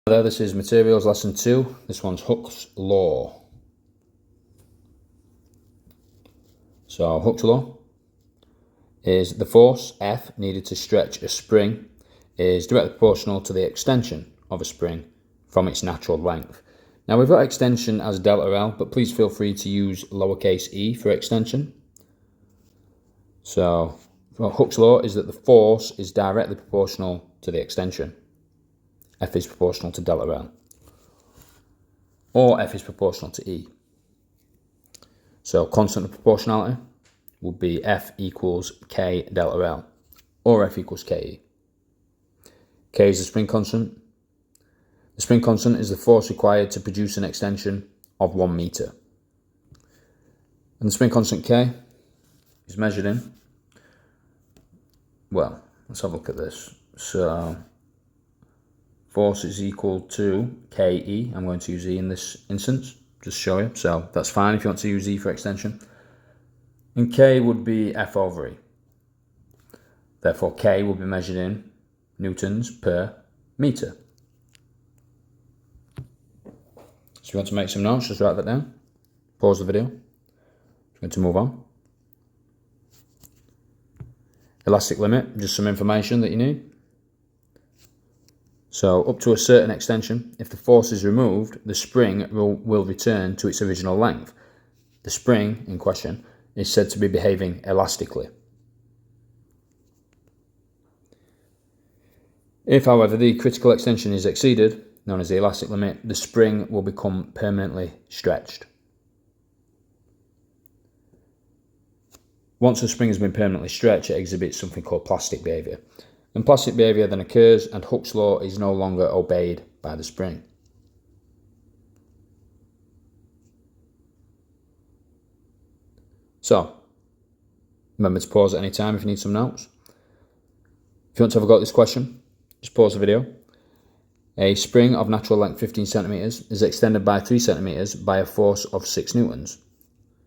There, this is Materials Lesson 2. This one's Hooke's Law. So Hooke's Law is the force F needed to stretch a spring is directly proportional to the extension of a spring from its natural length. Now we've got extension as delta L, but please feel free to use lowercase e for extension. So Hooke's Law is that the force is directly proportional to the extension. F is proportional to delta L, or F is proportional to E. So constant of proportionality would be F equals K delta L, or F equals KE. K is the spring constant. The spring constant is the force required to produce an extension of 1 meter. And the spring constant K is measured in, well, let's have a look at this. So force is equal to KE. I'm going to use E in this instance, just show you. So that's fine if you want to use E for extension. And K would be F over E. Therefore, K will be measured in newtons per meter. So if you want to make some notes, just write that down. Pause the video. I'm going to move on. Elastic limit, just some information that you need. So up to a certain extension, if the force is removed, the spring will return to its original length. The spring in question is said to be behaving elastically. If, however, the critical extension is exceeded, known as the elastic limit, the spring will become permanently stretched. Once a spring has been permanently stretched, it exhibits something called plastic behaviour. And plastic behaviour then occurs, and Hooke's law is no longer obeyed by the spring. So, remember to pause at any time if you need some notes. If you want to have a go at this question, just pause the video. A spring of natural length 15 centimetres is extended by 3 centimetres by a force of 6 newtons.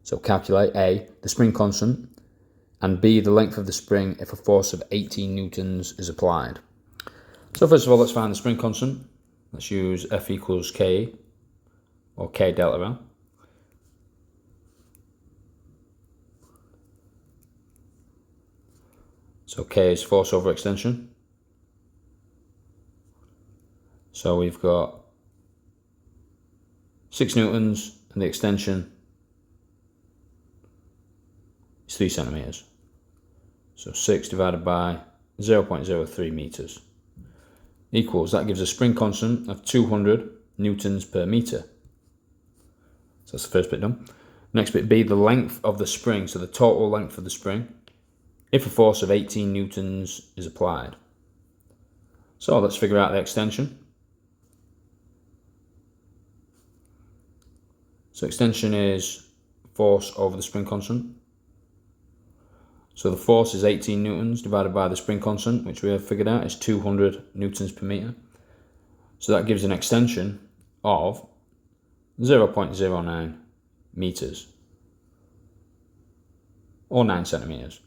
So calculate A, the spring constant, and B, the length of the spring if a force of 18 newtons is applied. So first of all, let's find the spring constant. Let's use F equals K, or K delta L. So K is force over extension. So we've got 6 newtons, and the extension is 3 centimetres. So 6 divided by 0.03 metres equals, that gives a spring constant of 200 newtons per metre. So that's the first bit done. Next bit B, the length of the spring, so the total length of the spring, if a force of 18 newtons is applied. So let's figure out the extension. So extension is force over the spring constant. So the force is 18 newtons divided by the spring constant, which we have figured out is 200 newtons per metre. So that gives an extension of 0.09 metres, or 9 centimetres.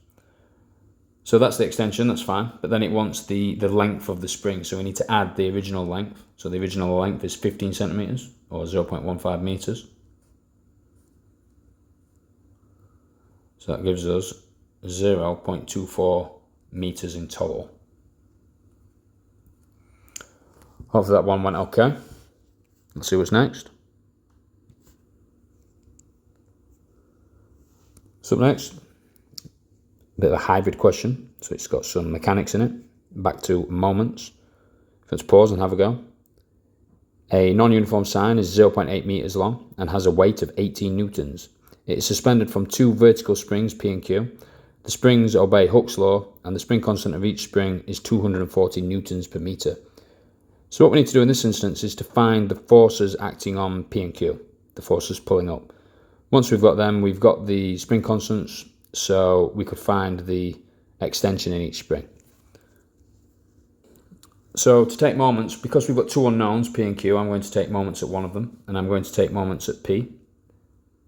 So that's the extension, that's fine, but then it wants the length of the spring, so we need to add the original length. So the original length is 15 centimetres, or 0.15 metres. So that gives us 0.24 metres in total. Hopefully that one went okay. Let's see what's next. So up next, a bit of a hybrid question. So it's got some mechanics in it. Back to moments. Let's pause and have a go. A non-uniform sign is 0.8 metres long and has a weight of 18 newtons. It is suspended from 2 vertical springs, P and Q. The springs obey Hooke's law, and the spring constant of each spring is 240 newtons per metre. So what we need to do in this instance is to find the forces acting on P and Q, the forces pulling up. Once we've got them, we've got the spring constants, so we could find the extension in each spring. So to take moments, because we've got 2 unknowns, P and Q, I'm going to take moments at one of them, and I'm going to take moments at P,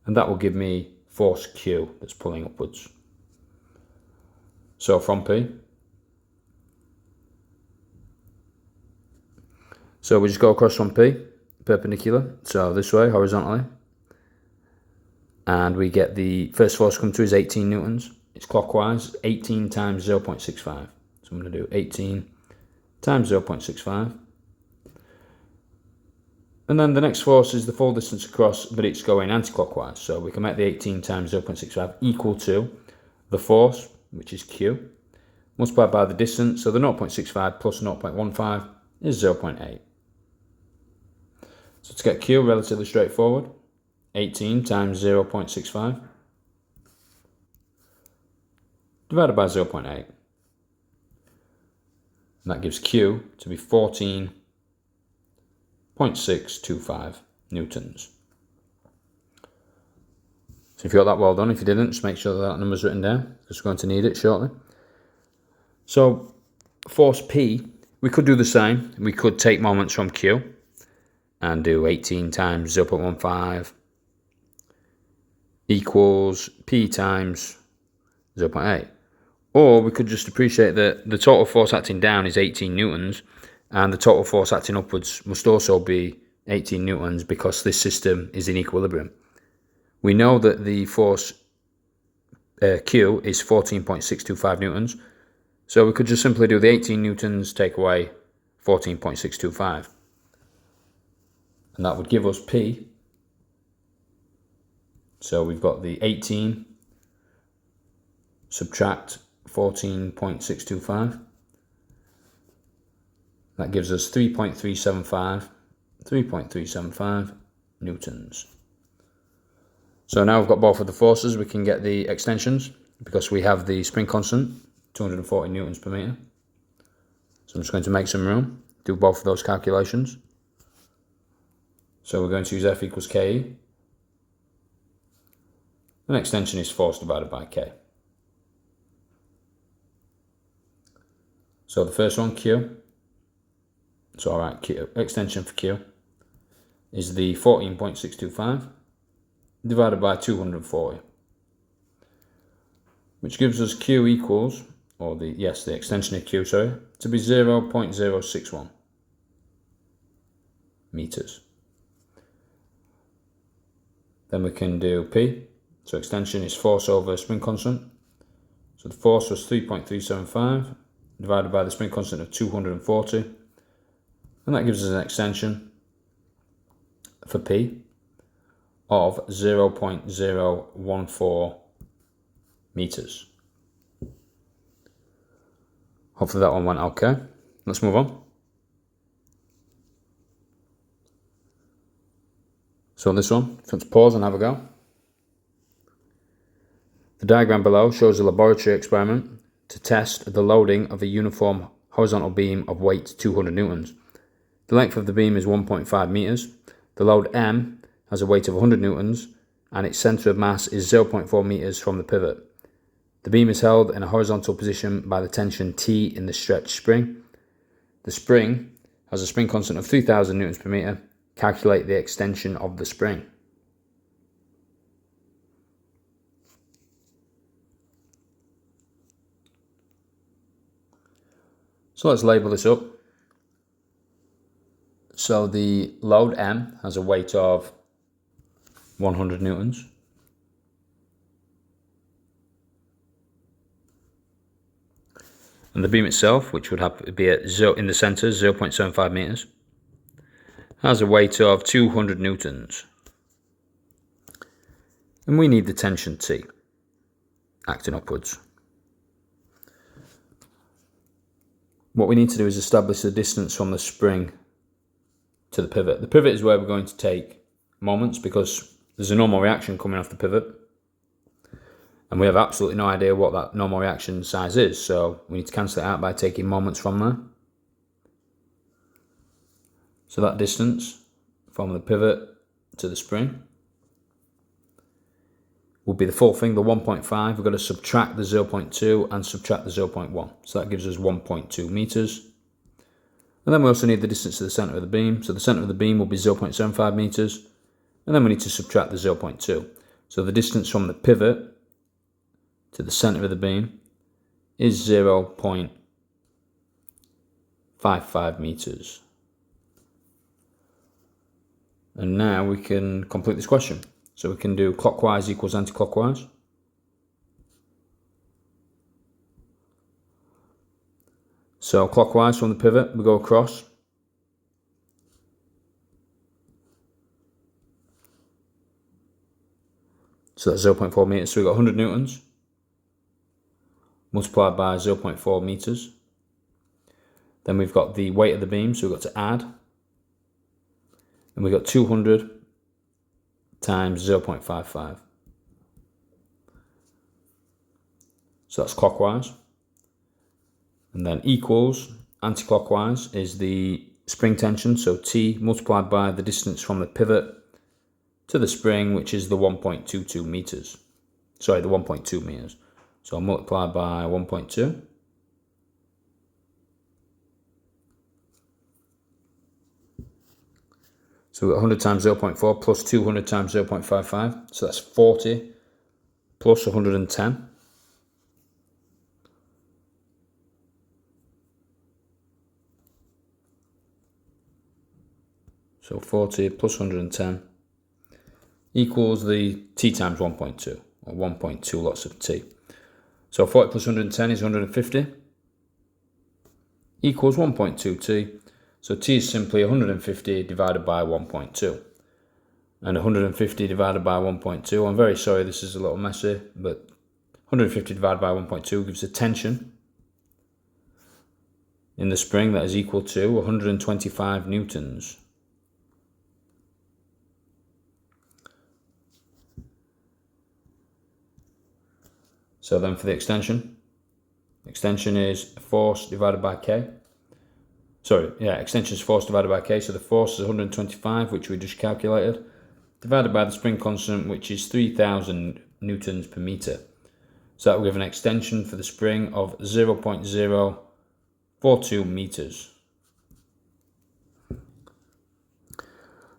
and that will give me force Q that's pulling upwards. So from P, So we just go across from P, perpendicular, so this way, horizontally. And we get the first force come to is 18 newtons. It's clockwise, 18 times 0.65. So I'm going to do 18 times 0.65. And then the next force is the full distance across, but it's going anti-clockwise. So we can make the 18 times 0.65 equal to the force, which is Q, multiplied by the distance. So the 0.65 plus 0.15 is 0.8. So to get Q, relatively straightforward. 18 times 0.65 divided by 0.8. And that gives Q to be 14.625 newtons. So if you got that well done, if you didn't, just make sure that number's written down, because we're going to need it shortly. So force P, we could do the same. We could take moments from Q and do 18 times 0.15 equals P times 0.8. Or we could just appreciate that the total force acting down is 18 newtons, and the total force acting upwards must also be 18 newtons because this system is in equilibrium. We know that the force Q is 14.625 newtons, so we could just simply do the 18 newtons take away 14.625. And that would give us P. So we've got the 18 subtract 14.625. That gives us 3.375 newtons. So now we've got both of the forces, we can get the extensions because we have the spring constant, 240 newtons per meter. So I'm just going to make some room, do both of those calculations. So we're going to use F equals KE. An extension is force divided by K. So the first one, Q. So alright, extension for Q is the 14.625 divided by 240, which gives us Q equals, or the extension of Q, sorry, to be 0.061 meters. Then we can do P. So extension is force over spring constant. So the force was 3.375 divided by the spring constant of 240. And that gives us an extension for P of 0.014 meters. Hopefully that one went okay. Let's move on. So on this one, let's pause and have a go. The diagram below shows a laboratory experiment to test the loading of a uniform horizontal beam of weight 200 newtons. The length of the beam is 1.5 meters. The load M has a weight of 100 newtons and its center of mass is 0.4 meters from the pivot. The beam is held in a horizontal position by the tension T in the stretch spring. The spring has a spring constant of 3000 newtons per meter. Calculate the extension of the spring. So let's label this up. So the load M has a weight of 100 newtons. And the beam itself, which would have to be at in the center, 0.75 meters, has a weight of 200 newtons. And we need the tension T acting upwards. What we need to do is establish the distance from the spring to the pivot. The pivot is where we're going to take moments because there's a normal reaction coming off the pivot. And we have absolutely no idea what that normal reaction size is. So we need to cancel it out by taking moments from there. So that distance from the pivot to the spring will be the full thing, the 1.5. We've got to subtract the 0.2 and subtract the 0.1. So that gives us 1.2 meters. And then we also need the distance to the center of the beam. So the center of the beam will be 0.75 meters. And then we need to subtract the 0.2. So the distance from the pivot to the center of the beam is 0.55 meters. And now we can complete this question. So we can do clockwise equals anti-clockwise. So clockwise from the pivot, we go across. So that's 0.4 meters. So we've got 100 newtons multiplied by 0.4 meters. Then we've got the weight of the beam, so we've got to add. And we've got 200 times 0.55. So that's clockwise. And then equals, anti-clockwise, is the spring tension, so T multiplied by the distance from the pivot to the spring, which is the 1.22 meters. Sorry, the 1.2 meters. So I'll multiply by 1.2. So we've got 100 times 0.4 plus 200 times 0.55. So that's 40 plus 110. So 40 plus 110 equals the T times 1.2, or 1.2 lots of T. So 40 plus 110 is 150, equals 1.2 T. So T is simply 150 divided by 1.2. And 150 divided by 1.2, I'm very sorry this is a little messy, but 150 divided by 1.2 gives a tension in the spring that is equal to 125 newtons. So then for the extension is force divided by K. Extension is force divided by K, so the force is 125, which we just calculated, divided by the spring constant, which is 3,000 newtons per meter. So that will give an extension for the spring of 0.042 meters.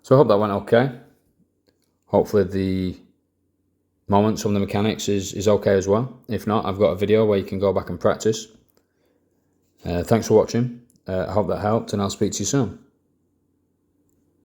So I hope that went okay. Hopefully the moments from the mechanics is okay as well. If not, I've got a video where you can go back and practice. Thanks for watching. I hope that helped, and I'll speak to you soon.